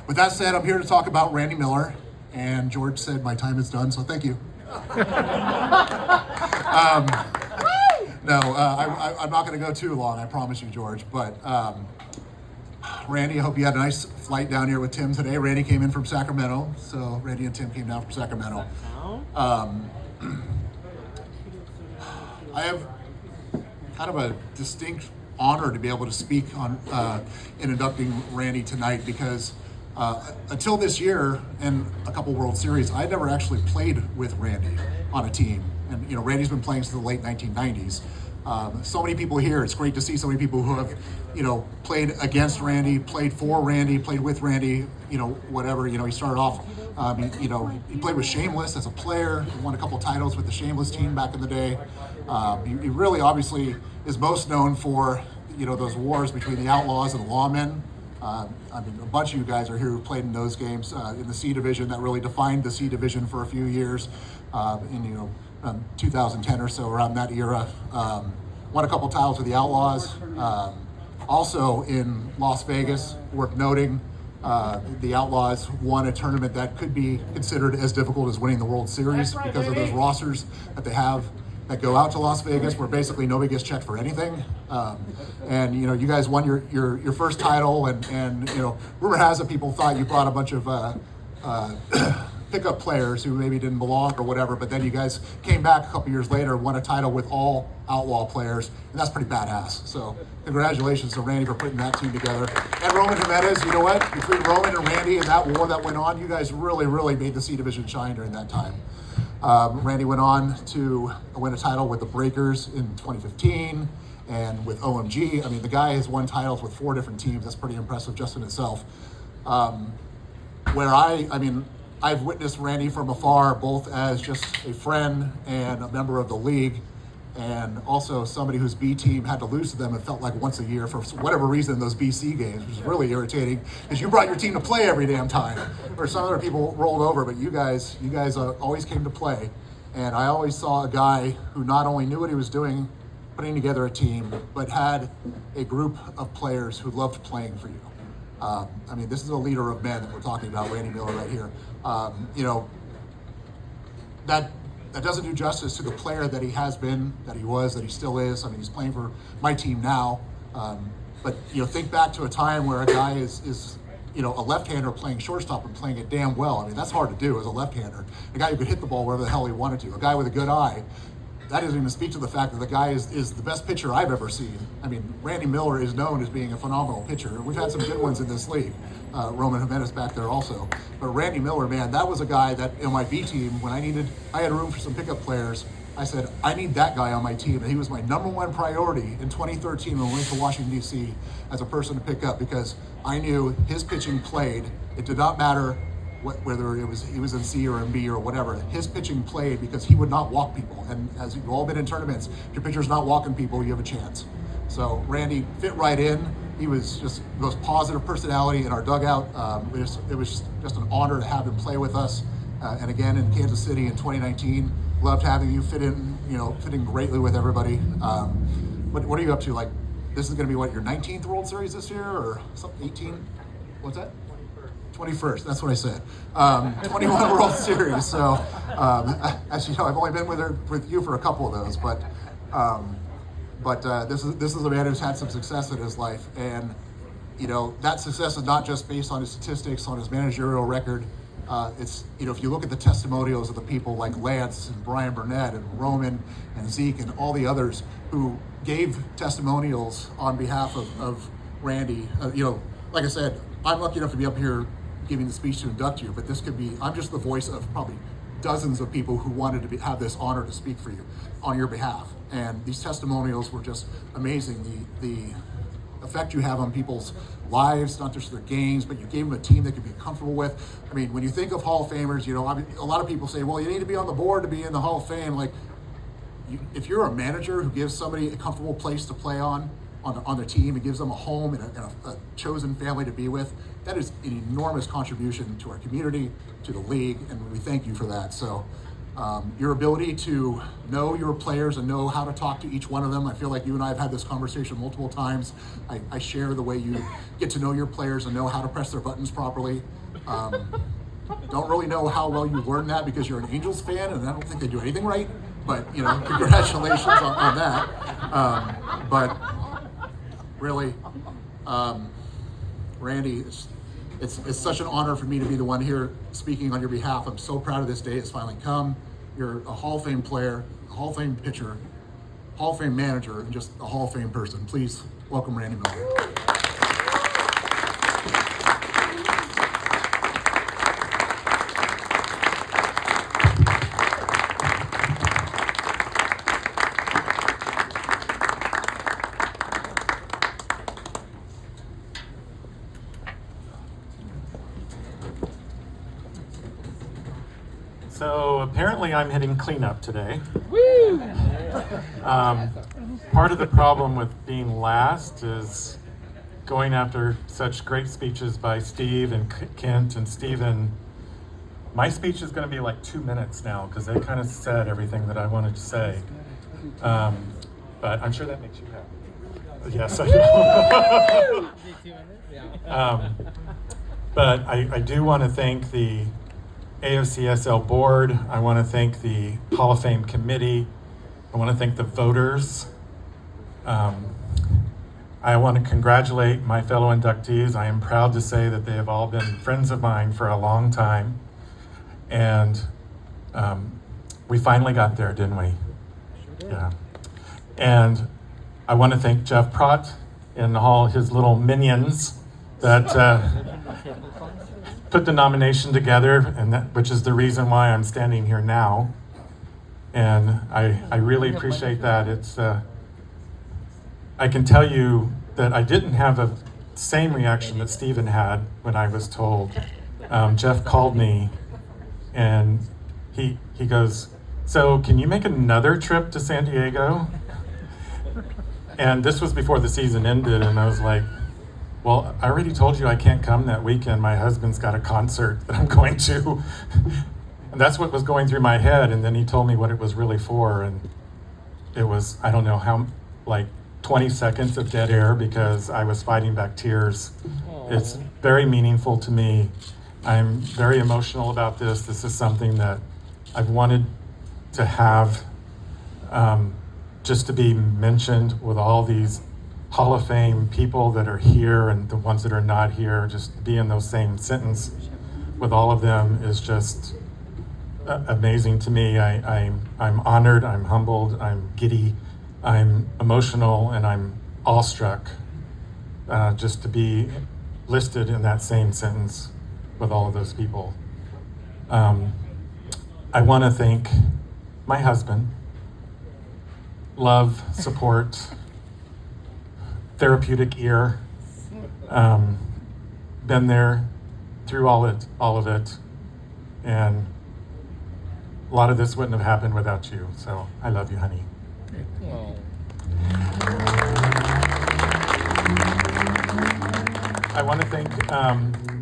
With that said, I'm here to talk about Randy Miller, and George said my time is done, so thank you. I'm not going to go too long, I promise you, George. But Randy, I hope you had a nice flight down here with Tim today. Randy came in from Sacramento, so Randy and Tim came down from Sacramento. I have kind of a distinct honor to be able to speak on in inducting Randy tonight because until this year and a couple World Series, I never actually played with Randy on a team. And Randy's been playing since the late 1990s. So many people here. It's great to see so many people who have, played against Randy, played for Randy, played with Randy. Whatever. He started off. He played with Shameless as a player. He won a couple titles with the Shameless team back in the day. He really, obviously, is most known for those wars between the Outlaws and the Lawmen. A bunch of you guys are here who played in those games in the C division that really defined the C division for a few years. In 2010 or so, around that era. Won a couple titles with the Outlaws. Also in Las Vegas, worth noting, the Outlaws won a tournament that could be considered as difficult as winning the World Series because of those rosters that they have that go out to Las Vegas, where basically nobody gets checked for anything. And you guys won your first title, and rumor has it people thought you brought a bunch of pickup players who maybe didn't belong or whatever, but then you guys came back a couple years later, won a title with all Outlaw players, and that's pretty badass. So congratulations to Randy for putting that team together. And Roman Jimenez, you know what? Between Roman and Randy and that war that went on, you guys really made the C division shine during that time. Randy went on to win a title with the Breakers in 2015 and with OMG. The guy has won titles with 4 different teams. That's pretty impressive just in itself. I've witnessed Randy from afar, both as just a friend and a member of the league, and also somebody whose B team had to lose to them, it felt like once a year for whatever reason in those BC games, which is really irritating because you brought your team to play every damn time. Or some other people rolled over, but you guys always came to play. And I always saw a guy who not only knew what he was doing, putting together a team, but had a group of players who loved playing for you. This is a leader of men that we're talking about, Randy Miller right here. That doesn't do justice to the player that he has been, that he was, that he still is. He's playing for my team now. But think back to a time where a guy is a left-hander playing shortstop and playing it damn well. That's hard to do as a left-hander. A guy who could hit the ball wherever the hell he wanted to. A guy with a good eye. That doesn't even speak to the fact that the guy is the best pitcher I've ever seen. Randy Miller is known as being a phenomenal pitcher. We've had some good ones in this league. Roman Jimenez back there also. But Randy Miller, man, that was a guy that in my B team, when I had room for some pickup players, I said, I need that guy on my team. And he was my number one priority in 2013 when we went to Washington, D.C. as a person to pick up because I knew his pitching played. It did not matter whether he was in C or in B or whatever, his pitching played because he would not walk people. And as you've all been in tournaments, if your pitcher's not walking people, you have a chance. So Randy fit right in. He was just the most positive personality in our dugout. It was just an honor to have him play with us. And again, in Kansas City in 2019, loved having you fit in greatly with everybody. What are you up to? Like, this is going to be your 19th World Series this year or something? 18? What's that? 21st, that's what I said. 21 World Series. So, as you know, I've only been with you for a couple of those, but this is a man who's had some success in his life, and that success is not just based on his statistics, on his managerial record. It's if you look at the testimonials of the people like Lance and Brian Burnett and Roman and Zeke and all the others who gave testimonials on behalf of Randy. Like I said, I'm lucky enough to be up here giving the speech to induct you, but I'm just the voice of probably dozens of people who wanted to have this honor to speak for you on your behalf. And these testimonials were just amazing. The effect you have on people's lives, not just their games, but you gave them a team they could be comfortable with. When you think of Hall of Famers, a lot of people say, well, you need to be on the board to be in the Hall of Fame. If you're a manager who gives somebody a comfortable place to play on their team and gives them a home and a chosen family to be with, that is an enormous contribution to our community, to the league, and we thank you for that. So your ability to know your players and know how to talk to each one of them, I feel like you and I have had this conversation multiple times. I share the way you get to know your players and know how to press their buttons properly. Don't really know how well you learned that because you're an Angels fan, and I don't think they do anything right. But congratulations on that. But really, Randy, it's such an honor for me to be the one here speaking on your behalf. I'm so proud of this day. It's finally come. You're a Hall of Fame player, a Hall of Fame pitcher, Hall of Fame manager, and just a Hall of Fame person. Please welcome Randy Miller. So apparently I'm hitting cleanup today. Woo! Part of the problem with being last is going after such great speeches by Steve and Kent and Steven. My speech is going to be like 2 minutes now because they kind of said everything that I wanted to say. But I'm sure that makes you happy. Yes, I know. But I do want to thank the AFCSL board. I want to thank the Hall of Fame committee. I want to thank the voters. I want to congratulate my fellow inductees. I am proud to say that they have all been friends of mine for a long time. And we finally got there, didn't we? Sure did. Yeah. And I want to thank Jeff Praught and all his little minions that put the nomination together, and which is the reason why I'm standing here now. And I really appreciate that. It's I can tell you that I didn't have the same reaction that Steven had when I was told. Jeff called me and he goes, "So can you make another trip to San Diego?" And this was before the season ended, and I was like, "Well, I already told you I can't come that weekend. My husband's got a concert that I'm going to." And that's what was going through my head. And then he told me what it was really for. And it was, I don't know how, like 20 seconds of dead air because I was fighting back tears. Aww. It's very meaningful to me. I'm very emotional about this. This is something that I've wanted to have just to be mentioned with all these Hall of Fame people that are here and the ones that are not here. Just to be in those same sentence with all of them is just amazing to me. I'm honored, I'm humbled, I'm giddy, I'm emotional, and I'm awestruck just to be listed in that same sentence with all of those people. I want to thank my husband. Love, support, therapeutic ear, been there through all of it, and a lot of this wouldn't have happened without you. So I love you, honey. Oh. I want to thank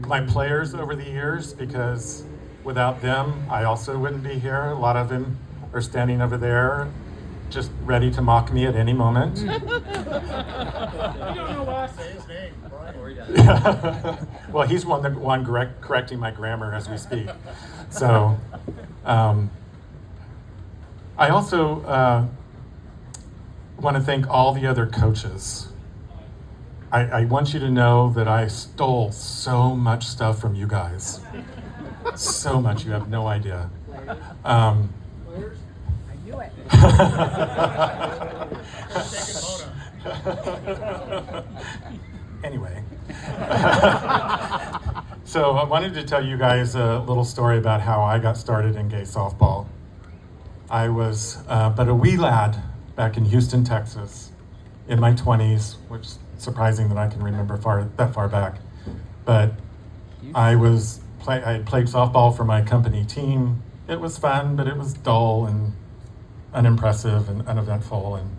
my players over the years because without them, I also wouldn't be here. A lot of them are standing over there just ready to mock me at any moment. You don't know why I say his name, Brian. Well, he's one correcting my grammar as we speak. So, I also want to thank all the other coaches. I want you to know that I stole so much stuff from you guys. So much, you have no idea. I knew it. Anyway. So I wanted to tell you guys a little story about how I got started in gay softball. I was but a wee lad back in Houston, Texas, in my 20s, which is surprising that I can remember that far back. But I had played softball for my company team. It was fun, but it was dull and unimpressive and uneventful. And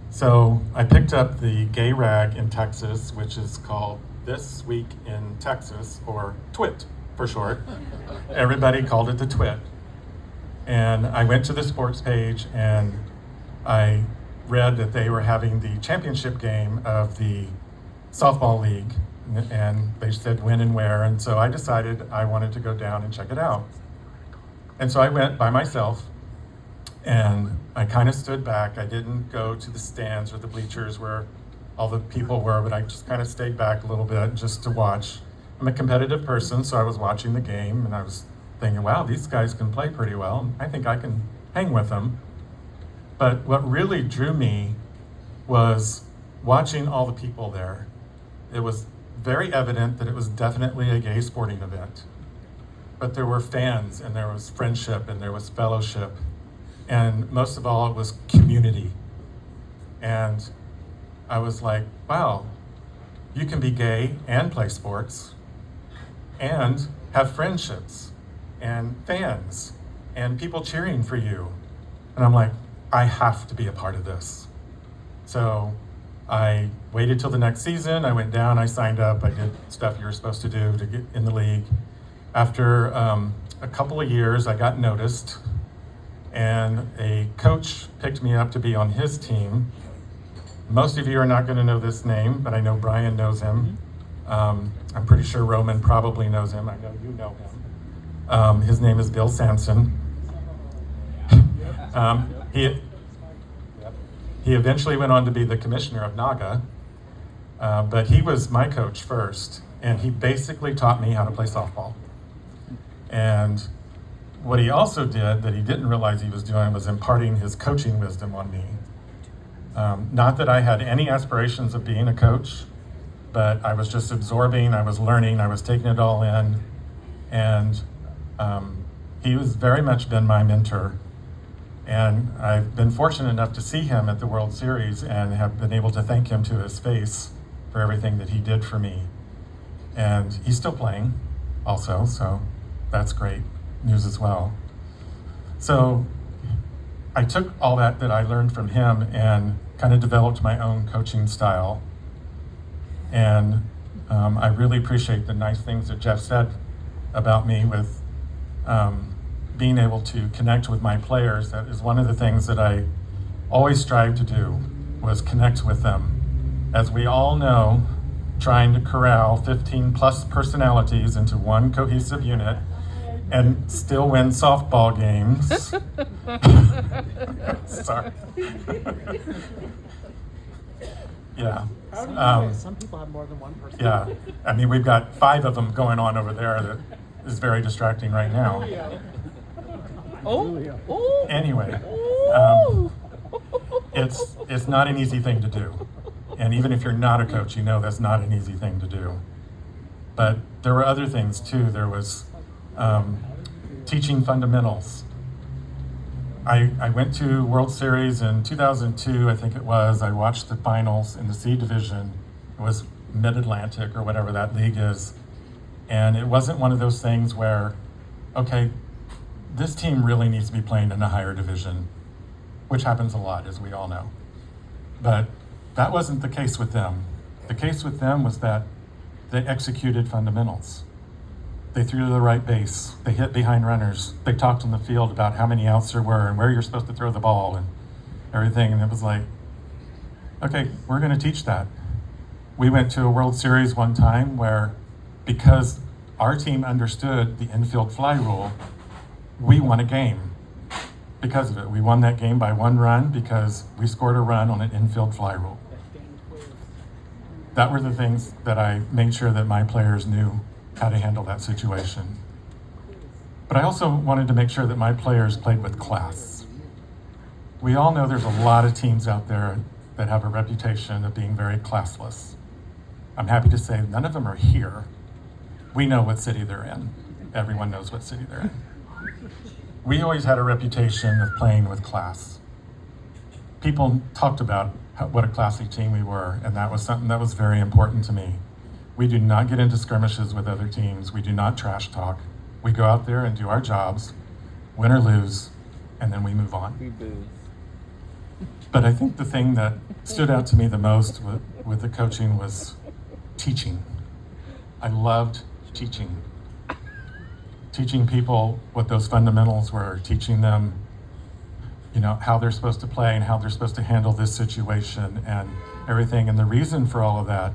so I picked up the gay rag in Texas, which is called This Week in Texas, or TWIT for short. Everybody called it the TWIT. And I went to the sports page and I read that they were having the championship game of the softball league and they said when and where, and so I decided I wanted to go down and check it out. And so I went by myself, and I kind of stood back. I didn't go to the stands or the bleachers where all the people were, but I just kind of stayed back a little bit just to watch. I'm a competitive person, so I was watching the game, and I was thinking, wow, these guys can play pretty well. I think I can hang with them. But what really drew me was watching all the people there. It was very evident that it was definitely a gay sporting event. But there were fans, and there was friendship, and there was fellowship. And most of all, it was community. And I was like, wow, you can be gay and play sports and have friendships and fans and people cheering for you. And I'm like, I have to be a part of this. So I waited till the next season. I went down, I signed up, I did stuff you were supposed to do to get in the league. After a couple of years, I got noticed, and a coach picked me up to be on his team. Most of you are not going to know this name, but I know Brian knows him. I'm pretty sure Roman probably knows him. I know you know him. His name is Bill Sampson. He eventually went on to be the commissioner of Naga, but he was my coach first, and he basically taught me how to play softball. And what he also did that he didn't realize he was doing was imparting his coaching wisdom on me. Not that I had any aspirations of being a coach, but I was just absorbing, I was learning, I was taking it all in, and he was very much been my mentor. And I've been fortunate enough to see him at the World Series and have been able to thank him to his face for everything that he did for me. And he's still playing also, so that's great news as well. So I took all that I learned from him and kind of developed my own coaching style. And I really appreciate the nice things that Jeff said about me with being able to connect with my players. That is one of the things that I always strive to do, was connect with them. As we all know, trying to corral 15 plus personalities into one cohesive unit and still win softball games. Sorry. Yeah. How do you know? Some people have more than one person. Yeah. I mean, we've got 5 of them going on over there that is very distracting right now. Oh. Anyway, it's not an easy thing to do. And even if you're not a coach, you know that's not an easy thing to do. But there were other things too. There was teaching fundamentals. I went to World Series in 2002, I think it was. I watched the finals in the C division. It was Mid-Atlantic or whatever that league is. And it wasn't one of those things where, okay, this team really needs to be playing in a higher division, which happens a lot, as we all know. But that wasn't the case with them. The case with them was that they executed fundamentals. They threw to the right base. They hit behind runners. They talked on the field about how many outs there were and where you're supposed to throw the ball and everything. And it was like, okay, we're going to teach that. We went to a World Series one time where, because our team understood the infield fly rule, we won a game because of it. We won that game by 1 run because we scored a run on an infield fly rule. That were the things that I made sure that my players knew how to handle that situation. But I also wanted to make sure that my players played with class. We all know there's a lot of teams out there that have a reputation of being very classless. I'm happy to say none of them are here. We know what city they're in. Everyone knows what city they're in. We always had a reputation of playing with class. People talked about what a classy team we were, and that was something that was very important to me. We do not get into skirmishes with other teams. We do not trash talk. We go out there and do our jobs, win or lose, and then we move on. We boo. But I think the thing that stood out to me the most with the coaching was teaching. I loved teaching. Teaching people what those fundamentals were, teaching them, how they're supposed to play and how they're supposed to handle this situation and everything. And the reason for all of that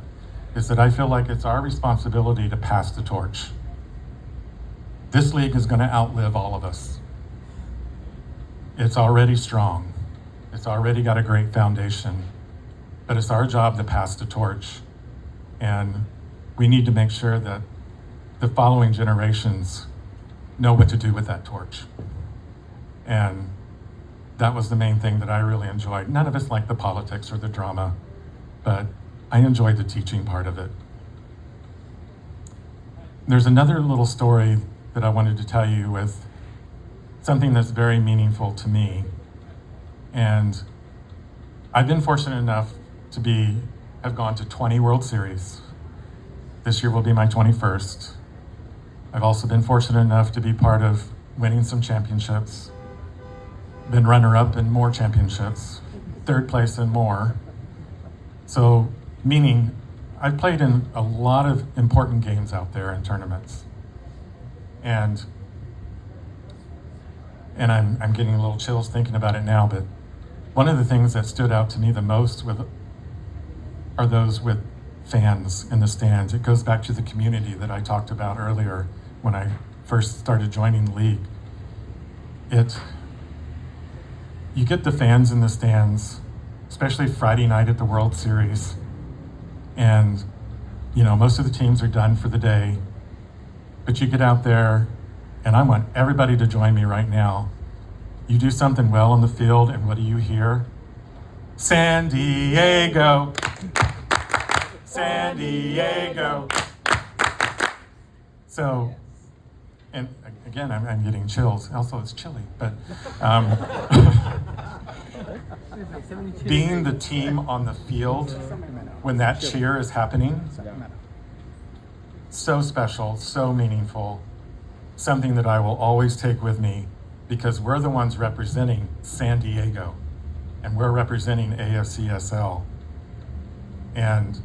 is that I feel like it's our responsibility to pass the torch. This league is going to outlive all of us. It's already strong. It's already got a great foundation, but it's our job to pass the torch. And we need to make sure that the following generations know what to do with that torch. And that was the main thing that I really enjoyed. None of us liked the politics or the drama, but I enjoyed the teaching part of it. There's another little story that I wanted to tell you with something that's very meaningful to me. And I've been fortunate enough to have gone to 20 World Series. This year will be my 21st. I've also been fortunate enough to be part of winning some championships, been runner-up in more championships, third place in more. So, meaning I've played in a lot of important games out there in tournaments. And I'm getting a little chills thinking about it now, but one of the things that stood out to me the most are those with fans in the stands. It goes back to the community that I talked about earlier when I first started joining the league. You get the fans in the stands, especially Friday night at the World Series, and most of the teams are done for the day, but you get out there, and I want everybody to join me right now. You do something well on the field, and what do you hear? San Diego! San Diego! So, and again, I'm getting chills. Also, it's chilly, but being the team on the field when that cheer is happening, so special, so meaningful, something that I will always take with me, because we're the ones representing San Diego, and we're representing AFCSL. And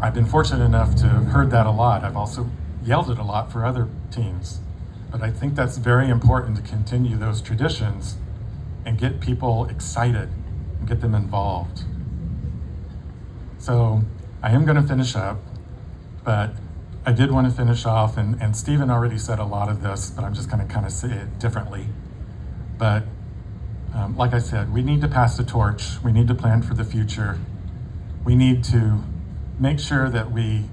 I've been fortunate enough to have heard that a lot. I've also yelled it a lot for other teams. But I think that's very important to continue those traditions and get people excited and get them involved. So I am going to finish up, but I did want to finish off, and Stephen already said a lot of this, but I'm just going to kind of say it differently. But like I said, we need to pass the torch. We need to plan for the future. We need to make sure that we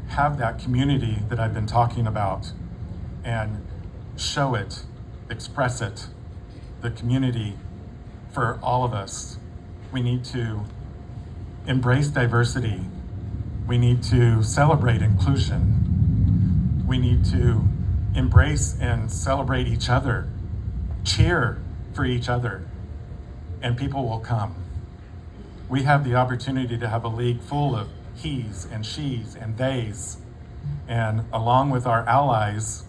have that community that I've been talking about and show it, express it, the community for all of us. We need to embrace diversity. We need to celebrate inclusion. We need to embrace and celebrate each other, cheer for each other, and people will come. We have the opportunity to have a league full of he's and she's and they's, and along with our allies,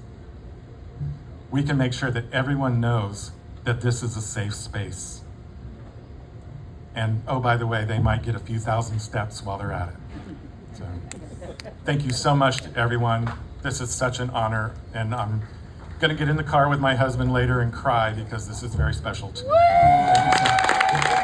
we can make sure that everyone knows that this is a safe space. And oh, by the way, they might get a few thousand steps while they're at it. So, thank you so much to everyone. This is such an honor, and I'm gonna get in the car with my husband later and cry because this is very special to me. Thank you so much.